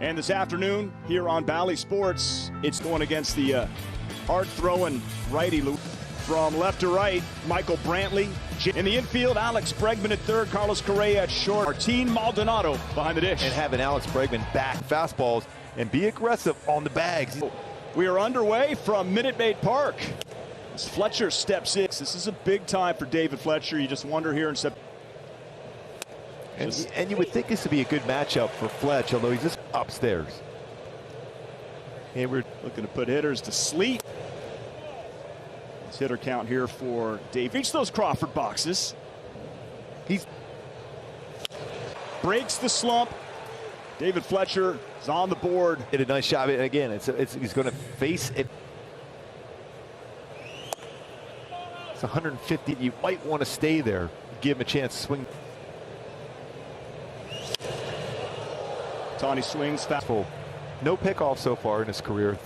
And this afternoon here on Bally Sports, it's going against the hard-throwing righty. From left to right, Michael Brantley. In the infield, 𝗦𝗦𝗢𝗥𝗧𝗦 at third, Carlos Correa at short, Martin Maldonado behind the dish. And having 𝗦𝗦𝗢𝗥𝗧𝗦 back fastballs and be aggressive on the bags. We are underway from Minute Maid Park as Fletcher steps in. This is a big time for David Fletcher. You just wonder here in September. And you would think this would be a good matchup for Fletch, although he's just upstairs. Hayward looking to put hitters to sleep. This hitter count here for Dave. Reach those Crawford boxes. He breaks the slump. David Fletcher is on the board. Did a nice shot. And again, he's going to face it. It's 150. You might want to stay there. Give him a chance to swing. Ohtani swings fastball. No pickoff so far in his career.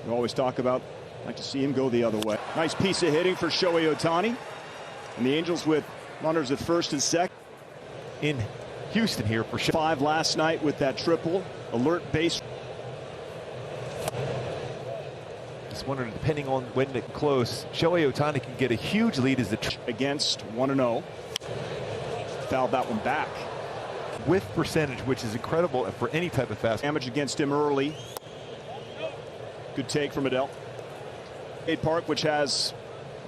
We always talk about, like to see him go the other way. Nice piece of hitting for 𝗦𝗍𝗧𝗦 Ohtani. And the Angels with runners at first and second. In Houston here for 5 last night with that triple. Alert base. Just wondering, depending on when it's close, 𝗍𝗍𝗧𝗦 can get a huge lead as the against 1-0. Fouled that one back. With percentage, which is incredible for any type of fast. Damage against him early. Good take from Adele. Maid Park, which has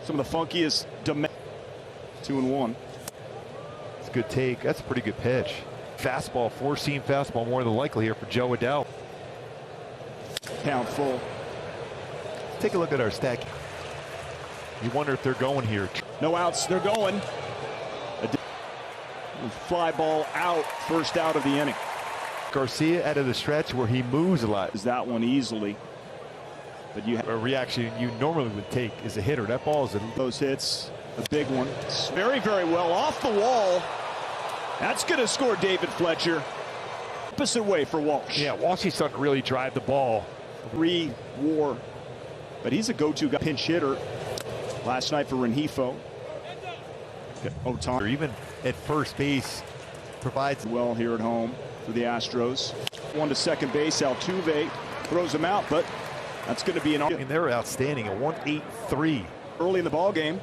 some of the funkiest dimensions. 2-1. It's a good take. That's a pretty good pitch. Fastball, 4-seam fastball, more than likely here for Joe Adele. Count full. Take a look at our stack. You wonder if they're going here. No outs, they're going. Fly ball out, first out of the inning. Garcia out of the stretch where he moves a lot. Is that one easily? But you have a reaction you normally would take as a hitter. That ball is those hits, a big one. Very, very well off the wall. That's going to score David Fletcher. Opposite way for Walsh. Yeah, Walsh is starting to really drive the ball. 3 WAR, but he's a go-to guy. Pinch hitter last night for Rengifo. Ohtani, even at first base, provides well here at home for the Astros. 1 to second base. Altuve throws him out, but that's going to be an. I mean, they're outstanding. A 1-8-3 early in the ball game.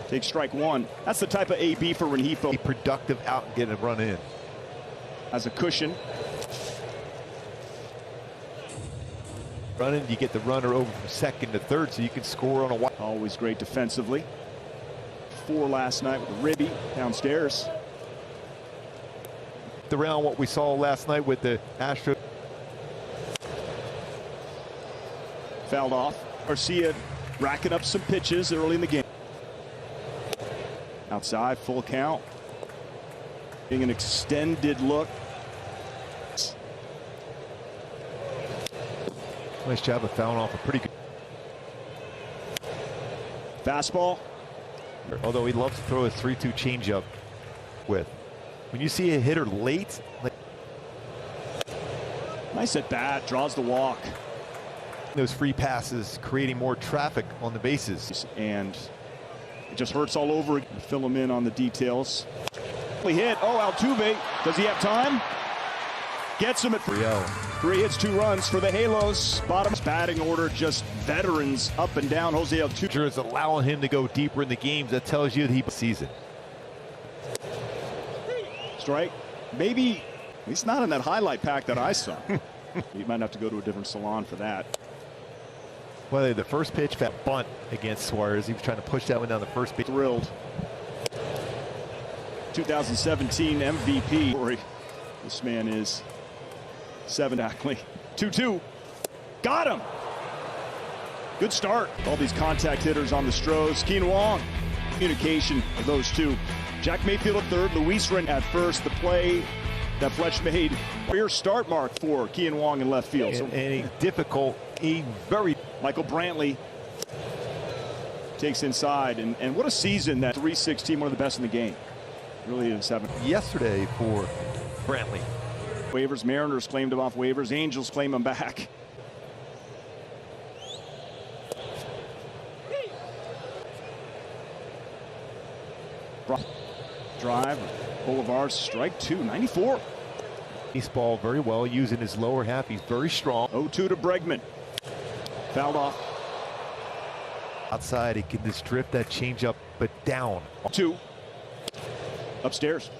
Take strike 1. That's the type of AB for Rengifo. A productive out and get a run in. As a cushion. Running, you get the runner over from second to third, so you can score on a wide. Always great defensively. 4 last night with Ribby downstairs. Around what we saw last night with the Astros. Fouled off. Garcia racking up some pitches early in the game. Outside, full count. Being an extended look. Nice job of fouling off a pretty good fastball. Although he loves to throw a 3-2 changeup with. When you see a hitter late. Nice at bat, draws the walk. Those free passes creating more traffic on the bases. And it just hurts all over. Fill him in on the details. Hit. Oh, Altuve. Does he have time? Gets him at 3 hits, 2 runs for the Halos. Bottom batting order, just veterans up and down. Jose Altuve is allowing him to go deeper in the games. That tells you that he sees it. Strike. Maybe he's not in that highlight pack that I saw. You might have to go to a different salon for that. Well, the first pitch, that bunt against Suarez. He was trying to push that one down the first pitch. Thrilled. 2017 MVP. This man is 7 actually. 2-2. Got him. Good start. All these contact hitters on the Astros. 𝗦𝗧𝗦𝗧𝗦 Wong. Communication of those two. Jack Mayfield at third. Luis Ren at first. The play that Fletch made. Career start mark for 𝗦𝗧𝗦 Wong in left field. And a difficult, very. Michael Brantley takes inside. And what a season that 316, one of the best in the game. Really is 7. Yesterday for Brantley. Waivers, Mariners claimed him off waivers. Angels claim him back. Drive, Boulevard, strike 2, 94. Baseball very well, using his lower half. He's very strong. 0-2 to Bregman. Fouled off. Outside, he can just drift that changeup, but down. 2. Upstairs.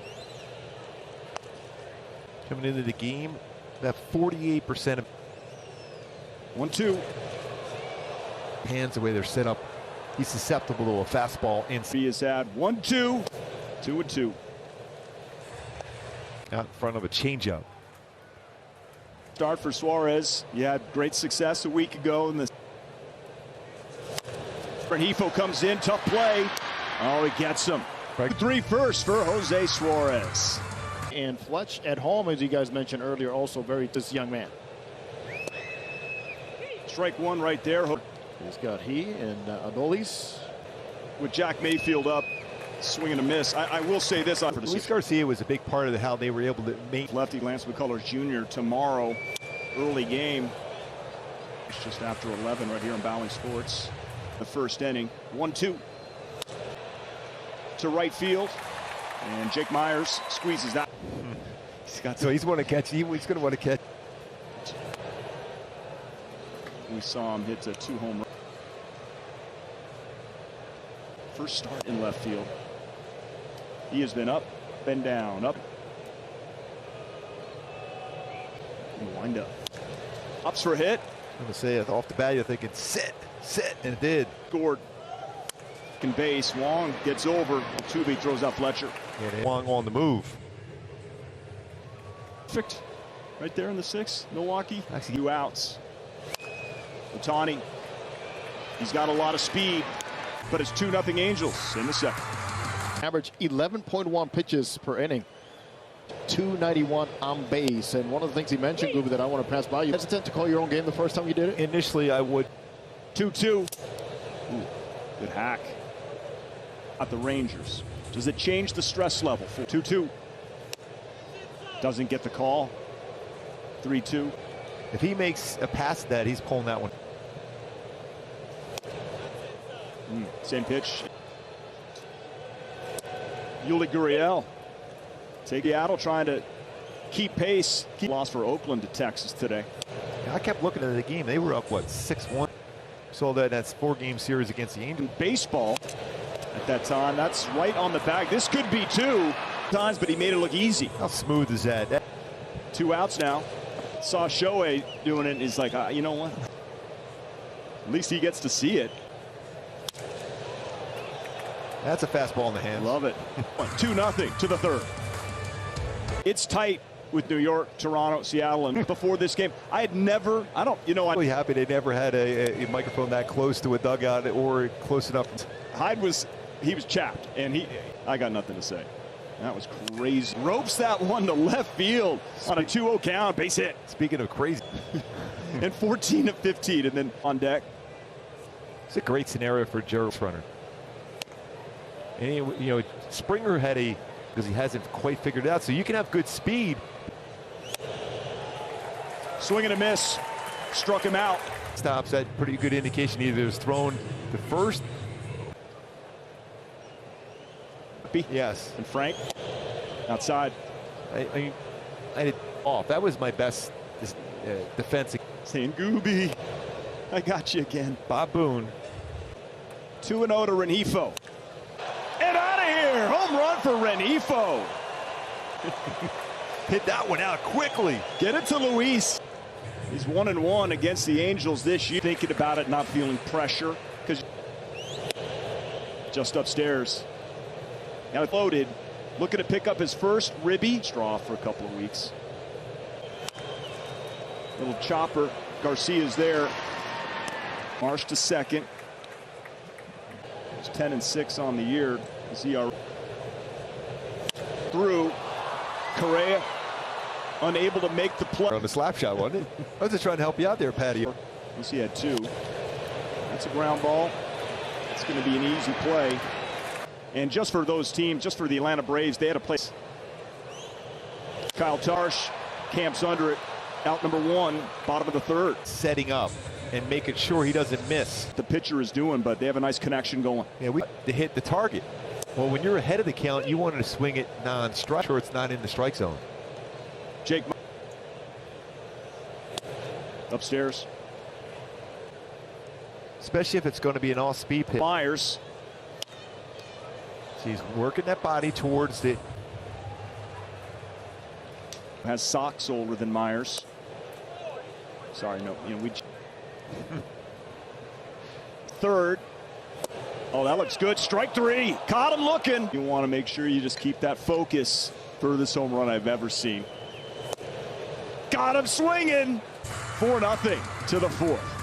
Coming into the game, that 48% of 1-2. hands, the way they're set up, he's susceptible to a fastball inside. He has had 1-2. 2-2. Out in front of a changeup. Start for Suarez. He had great success a week ago in the. 𝗦𝗢𝗢 comes in, tough play. Oh, he gets him. 3 first for Jose Suarez. And Fletch at home, as you guys mentioned earlier, also this young man. Strike 1 right there. He's got and Adolis. With Jack Mayfield up, swing and a miss. I will say this. Luis Garcia was a big part of how they were able to make. Lefty Lance McCullers Jr. tomorrow, early game. It's just after 11 right here on Bally Sports. The first inning, 1-2 to right field, and Jake Myers squeezes that. So he's want to catch. He's going to want to catch. We saw him hit a 2-home run. First start in left field. He has been up, been down, up. And wind up. Ups for a hit. I'm going to say it off the bat, you're thinking sit, and it did. Scored. In base, Wong gets over. Altuve throws out Fletcher. Yeah, Wong on the move. Perfect. Right there in the 6th. Milwaukee. Actually, 2 outs. Ohtani. He's got a lot of speed, but it's 2-0 Angels in the 2nd. Average 11.1 pitches per inning. 291 on base. And one of the things he mentioned, Gooby, that I want to pass by you. Hesitant to call your own game the first time you did it? Initially, I would. 2-2. Ooh, good hack. At the Rangers. Does it change the stress level? 2-2. Doesn't get the call. 3-2. If he makes a pass that, he's pulling that one. Same pitch. 𝗦𝗢𝗢𝗧𝗦. Take Seattle trying to keep pace. Loss for Oakland to Texas today. I kept looking at the game. They were up, what, 6-1? So that's 4-game series against the Angels. Baseball at that time. That's right on the bag. This could be 2 times, but he made it look easy. How smooth is that? 2 outs now. Saw 𝗏𝗏 doing it, and he's like, you know what? At least he gets to see it. That's a fastball in the hand. Love it. 2-0 to the 3rd. It's tight with New York, Toronto, Seattle, and before this game, I'm really happy they never had a microphone that close to a dugout or close enough. Hyde was chapped, and I got nothing to say. That was crazy. Ropes that one to left field on a 2-0 count, base hit. Speaking of crazy. And 14 of 15, and then on deck. It's a great scenario for a Jarvis runner. And Springer had because he hasn't quite figured it out. So you can have good speed. Swing and a miss. Struck him out. Stops, that pretty good indication either it was thrown to first. Yes. And Frank outside. I did off. That was my best defense. Saying, Gooby, I got you again. Bob Boone. 2-0 to 𝗦𝗢𝗢𝗧𝗦. And out of here. Home run for 𝗦𝗢𝗢𝗧𝗦. Hit that one out quickly. Get it to Luis. He's 1-1 against the Angels this year. Thinking about it, not feeling pressure. Because just upstairs. Now loaded. Looking to pick up his first ribby. Straw for a couple of weeks. Little chopper. Garcia's there. Marsh to second. It's 10-6 on the year. Through. Correa unable to make the play. On the slap shot, wasn't it? I was just trying to help you out there, Patty. He had 2. That's a ground ball. It's going to be an easy play. And just for those teams, just for the Atlanta Braves, they had a place. Kyle Tarsh camps under it. Out number 1, bottom of the 3rd. Setting up and making sure he doesn't miss. The pitcher is doing, but they have a nice connection going. Yeah, to hit the target. Well, when you're ahead of the count, you wanted to swing it non-strike. Sure, it's not in the strike zone. Jake Upstairs. Especially if it's going to be an all-speed pitch. Myers. So he's working that body towards the... Has socks older than Myers. Sorry, no, we... Third. Oh, that looks good. Strike three. Caught him looking. You want to make sure you just keep that focus. Furthest home run I've ever seen. Got him swinging. 4-0 to the fourth.